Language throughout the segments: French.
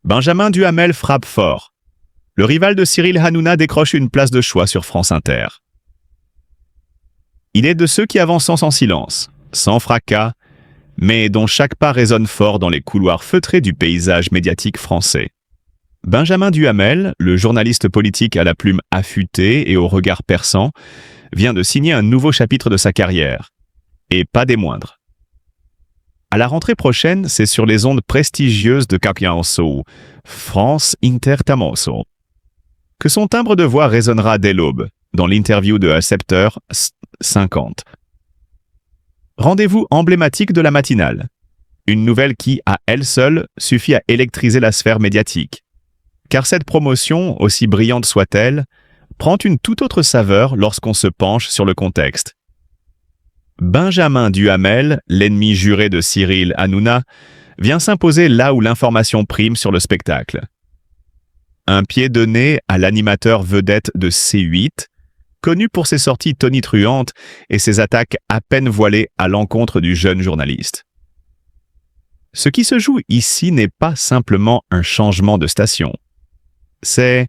Benjamin Duhamel frappe fort. Le rival de Cyril Hanouna décroche une place de choix sur France Inter. Il est de ceux qui avancent en silence, sans fracas, mais dont chaque pas résonne fort dans les couloirs feutrés du paysage médiatique français. Benjamin Duhamel, le journaliste politique à la plume affûtée et au regard perçant, vient de signer un nouveau chapitre de sa carrière. Et pas des moindres. À la rentrée prochaine, c'est sur les ondes prestigieuses de Cagliasso, France Inter Tamoso, que son timbre de voix résonnera dès l'aube, dans l'interview de 7h50. Rendez-vous emblématique de la matinale. Une nouvelle qui, à elle seule, suffit à électriser la sphère médiatique. Car cette promotion, aussi brillante soit-elle, prend une toute autre saveur lorsqu'on se penche sur le contexte. Benjamin Duhamel, l'ennemi juré de Cyril Hanouna, vient s'imposer là où l'information prime sur le spectacle. Un pied donné à l'animateur vedette de C8, connu pour ses sorties tonitruantes et ses attaques à peine voilées à l'encontre du jeune journaliste. Ce qui se joue ici n'est pas simplement un changement de station. C'est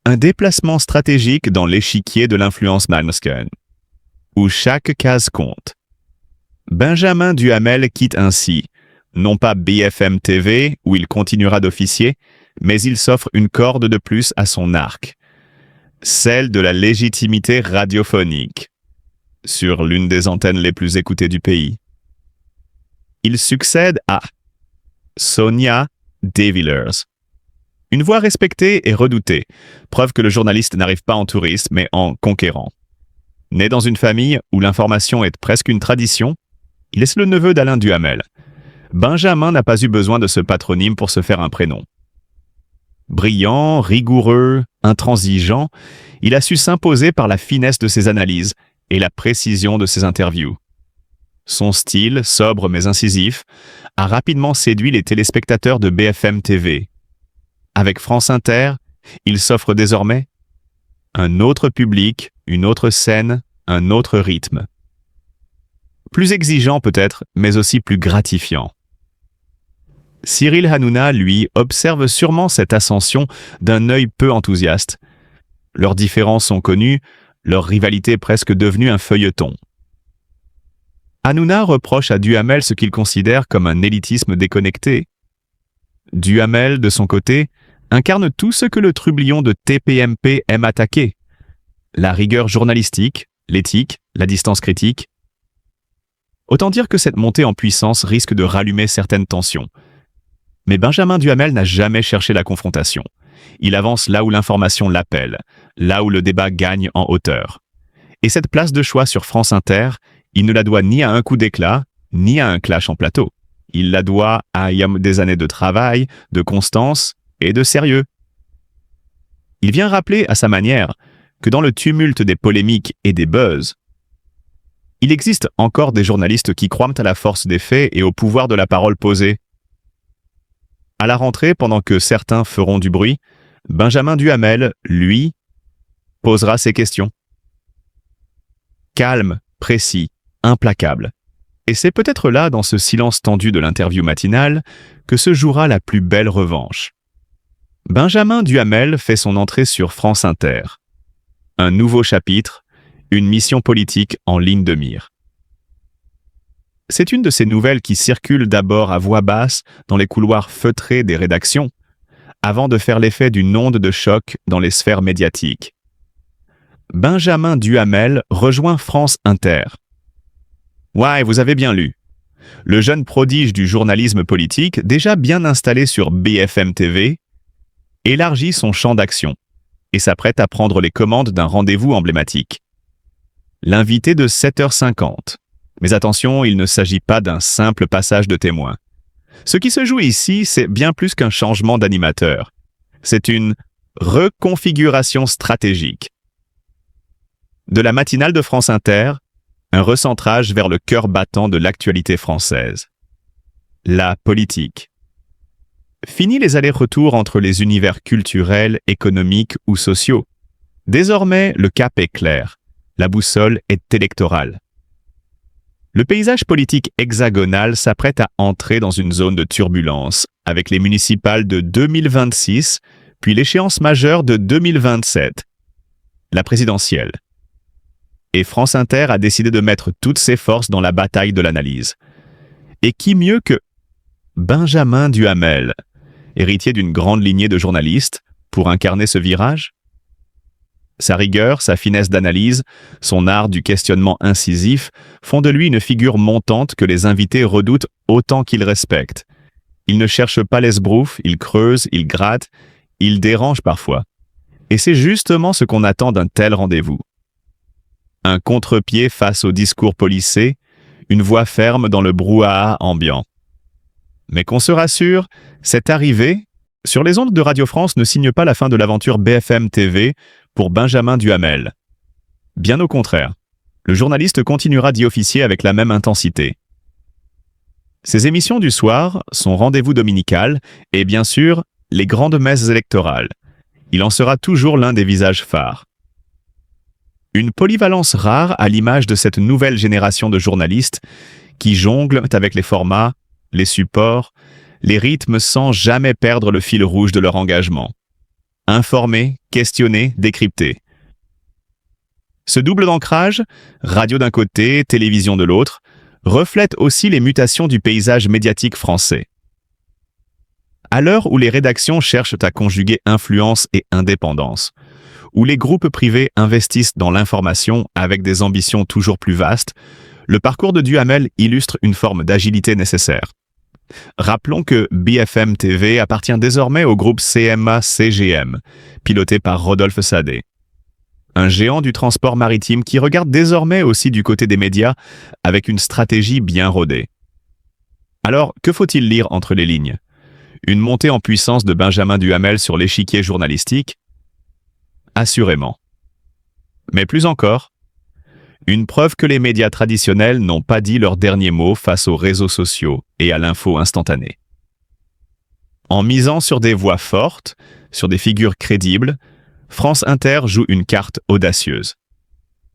un déplacement stratégique dans l'échiquier de l'influence masculine, où chaque case compte. Benjamin Duhamel quitte ainsi, non pas BFM TV, où il continuera d'officier, mais il s'offre une corde de plus à son arc, celle de la légitimité radiophonique, sur l'une des antennes les plus écoutées du pays. Il succède à Sonia De Villers, une voix respectée et redoutée, preuve que le journaliste n'arrive pas en touriste, mais en conquérant. Né dans une famille où l'information est presque une tradition, il est le neveu d'Alain Duhamel. Benjamin n'a pas eu besoin de ce patronyme pour se faire un prénom. Brillant, rigoureux, intransigeant, il a su s'imposer par la finesse de ses analyses et la précision de ses interviews. Son style, sobre mais incisif, a rapidement séduit les téléspectateurs de BFM TV. Avec France Inter, il s'offre désormais un autre public, une autre scène, un autre rythme. Plus exigeant peut-être, mais aussi plus gratifiant. Cyril Hanouna, lui, observe sûrement cette ascension d'un œil peu enthousiaste. Leurs différences sont connues, leur rivalité presque devenue un feuilleton. Hanouna reproche à Duhamel ce qu'il considère comme un élitisme déconnecté. Duhamel, de son côté, incarne tout ce que le trublion de TPMP aime attaquer. La rigueur journalistique, l'éthique, la distance critique. Autant dire que cette montée en puissance risque de rallumer certaines tensions. Mais Benjamin Duhamel n'a jamais cherché la confrontation. Il avance là où l'information l'appelle, là où le débat gagne en hauteur. Et cette place de choix sur France Inter, il ne la doit ni à un coup d'éclat, ni à un clash en plateau. Il la doit à des années de travail, de constance et de sérieux. Il vient rappeler à sa manière que dans le tumulte des polémiques et des buzz, il existe encore des journalistes qui croient à la force des faits et au pouvoir de la parole posée. À la rentrée, pendant que certains feront du bruit, Benjamin Duhamel, lui, posera ses questions. Calme, précis, implacable. Et c'est peut-être là, dans ce silence tendu de l'interview matinale, que se jouera la plus belle revanche. Benjamin Duhamel fait son entrée sur France Inter. Un nouveau chapitre, une mission politique en ligne de mire. C'est une de ces nouvelles qui circulent d'abord à voix basse dans les couloirs feutrés des rédactions, avant de faire l'effet d'une onde de choc dans les sphères médiatiques. Benjamin Duhamel rejoint France Inter. Ouais, vous avez bien lu. Le jeune prodige du journalisme politique, déjà bien installé sur BFM TV, élargit son champ d'action et s'apprête à prendre les commandes d'un rendez-vous emblématique. L'invité de 7h50. Mais attention, il ne s'agit pas d'un simple passage de témoin. Ce qui se joue ici, c'est bien plus qu'un changement d'animateur. C'est une reconfiguration stratégique. De la matinale de France Inter, un recentrage vers le cœur battant de l'actualité française. La politique. Fini les allers-retours entre les univers culturels, économiques ou sociaux. Désormais, le cap est clair. La boussole est électorale. Le paysage politique hexagonal s'apprête à entrer dans une zone de turbulence, avec les municipales de 2026, puis l'échéance majeure de 2027, la présidentielle. Et France Inter a décidé de mettre toutes ses forces dans la bataille de l'analyse. Et qui mieux que Benjamin Duhamel, héritier d'une grande lignée de journalistes, pour incarner ce virage? Sa rigueur, sa finesse d'analyse, son art du questionnement incisif font de lui une figure montante que les invités redoutent autant qu'ils respectent. Il ne cherche pas l'esbrouf, il creuse, il gratte, il dérange parfois. Et c'est justement ce qu'on attend d'un tel rendez-vous. Un contre-pied face au discours policé, une voix ferme dans le brouhaha ambiant. Mais qu'on se rassure, cette arrivée, sur les ondes de Radio France, ne signe pas la fin de l'aventure BFM TV pour Benjamin Duhamel. Bien au contraire, le journaliste continuera d'y officier avec la même intensité. Ses émissions du soir, son rendez-vous dominical et bien sûr, les grandes messes électorales. Il en sera toujours l'un des visages phares. Une polyvalence rare à l'image de cette nouvelle génération de journalistes qui jonglent avec les formats, les supports, les rythmes sans jamais perdre le fil rouge de leur engagement. Informer, questionner, décrypter. Ce double d'ancrage, radio d'un côté, télévision de l'autre, reflète aussi les mutations du paysage médiatique français. À l'heure où les rédactions cherchent à conjuguer influence et indépendance, où les groupes privés investissent dans l'information avec des ambitions toujours plus vastes, le parcours de Duhamel illustre une forme d'agilité nécessaire. Rappelons que BFM TV appartient désormais au groupe CMA-CGM, piloté par Rodolphe Sadé. Un géant du transport maritime qui regarde désormais aussi du côté des médias avec une stratégie bien rodée. Alors, que faut-il lire entre les lignes? Une montée en puissance de Benjamin Duhamel sur l'échiquier journalistique? Assurément. Mais plus encore, une preuve que les médias traditionnels n'ont pas dit leur dernier mot face aux réseaux sociaux et à l'info instantanée. En misant sur des voix fortes, sur des figures crédibles, France Inter joue une carte audacieuse.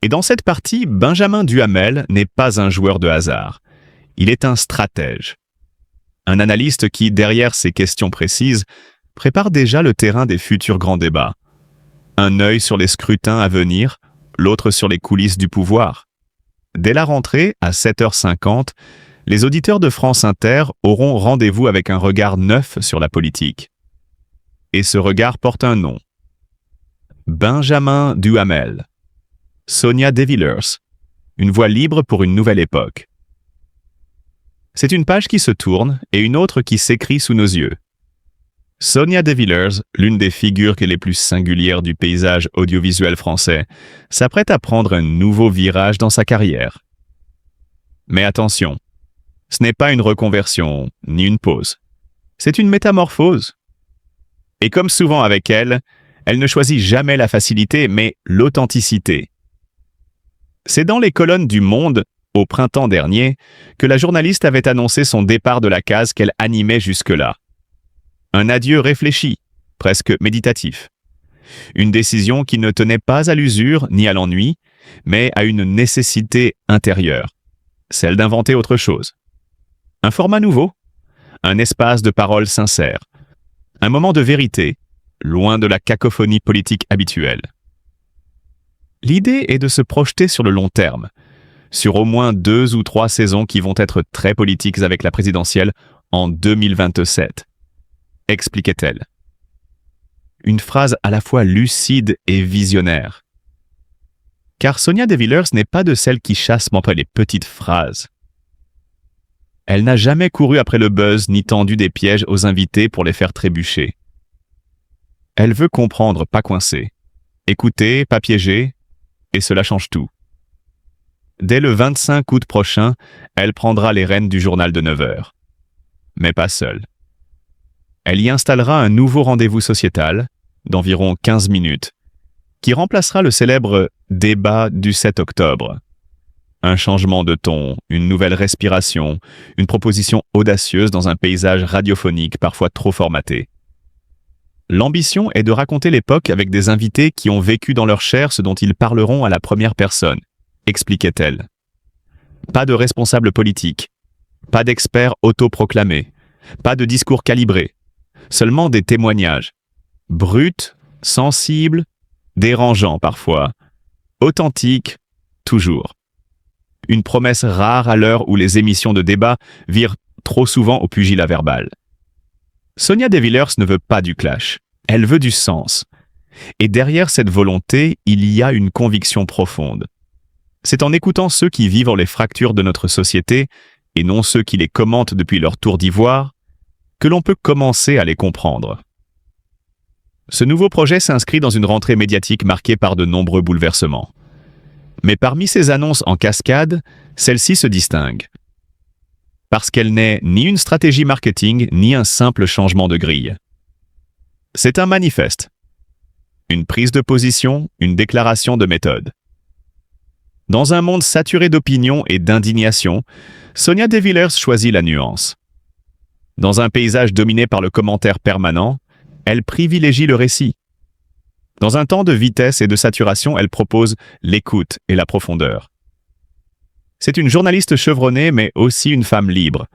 Et dans cette partie, Benjamin Duhamel n'est pas un joueur de hasard. Il est un stratège. Un analyste qui, derrière ses questions précises, prépare déjà le terrain des futurs grands débats. Un œil sur les scrutins à venir, l'autre sur les coulisses du pouvoir. Dès la rentrée, à 7h50, les auditeurs de France Inter auront rendez-vous avec un regard neuf sur la politique. Et ce regard porte un nom. Benjamin Duhamel. Sonia De Villers. Une voix libre pour une nouvelle époque. C'est une page qui se tourne et une autre qui s'écrit sous nos yeux. Sonia De Villers, l'une des figures les plus singulières du paysage audiovisuel français, s'apprête à prendre un nouveau virage dans sa carrière. Mais attention, ce n'est pas une reconversion, ni une pause. C'est une métamorphose. Et comme souvent avec elle, elle ne choisit jamais la facilité, mais l'authenticité. C'est dans les colonnes du Monde, au printemps dernier, que la journaliste avait annoncé son départ de la case qu'elle animait jusque-là. Un adieu réfléchi, presque méditatif. Une décision qui ne tenait pas à l'usure ni à l'ennui, mais à une nécessité intérieure, celle d'inventer autre chose. Un format nouveau, un espace de parole sincère, un moment de vérité, loin de la cacophonie politique habituelle. L'idée est de se projeter sur le long terme, sur au moins 2 ou 3 saisons qui vont être très politiques avec la présidentielle en 2027. Expliquait-elle. Une phrase à la fois lucide et visionnaire. Car Sonia De Villers n'est pas de celles qui chassent après les petites phrases. Elle n'a jamais couru après le buzz ni tendu des pièges aux invités pour les faire trébucher. Elle veut comprendre, pas coincer. Écouter, pas piéger, et cela change tout. Dès le 25 août prochain, elle prendra les rênes du journal de 9h. Mais pas seule. Elle y installera un nouveau rendez-vous sociétal, d'environ 15 minutes, qui remplacera le célèbre débat du 7 octobre. Un changement de ton, une nouvelle respiration, une proposition audacieuse dans un paysage radiophonique parfois trop formaté. L'ambition est de raconter l'époque avec des invités qui ont vécu dans leur chair ce dont ils parleront à la première personne, expliquait-elle. Pas de responsables politiques, pas d'experts autoproclamés, pas de discours calibrés, seulement des témoignages. Bruts, sensibles, dérangeants parfois, authentiques, toujours. Une promesse rare à l'heure où les émissions de débat virent trop souvent au pugilat verbal. Sonia De Villers ne veut pas du clash, elle veut du sens. Et derrière cette volonté, il y a une conviction profonde. C'est en écoutant ceux qui vivent les fractures de notre société, et non ceux qui les commentent depuis leur tour d'ivoire, que l'on peut commencer à les comprendre. Ce nouveau projet s'inscrit dans une rentrée médiatique marquée par de nombreux bouleversements. Mais parmi ces annonces en cascade, celle-ci se distingue. Parce qu'elle n'est ni une stratégie marketing, ni un simple changement de grille. C'est un manifeste. Une prise de position, une déclaration de méthode. Dans un monde saturé d'opinions et d'indignation, Sonia De Villers choisit la nuance. Dans un paysage dominé par le commentaire permanent, elle privilégie le récit. Dans un temps de vitesse et de saturation, elle propose l'écoute et la profondeur. C'est une journaliste chevronnée, mais aussi une femme libre.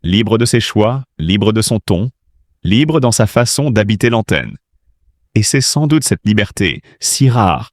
Libre de ses choix, libre de son ton, libre dans sa façon d'habiter l'antenne. Et c'est sans doute cette liberté, si rare,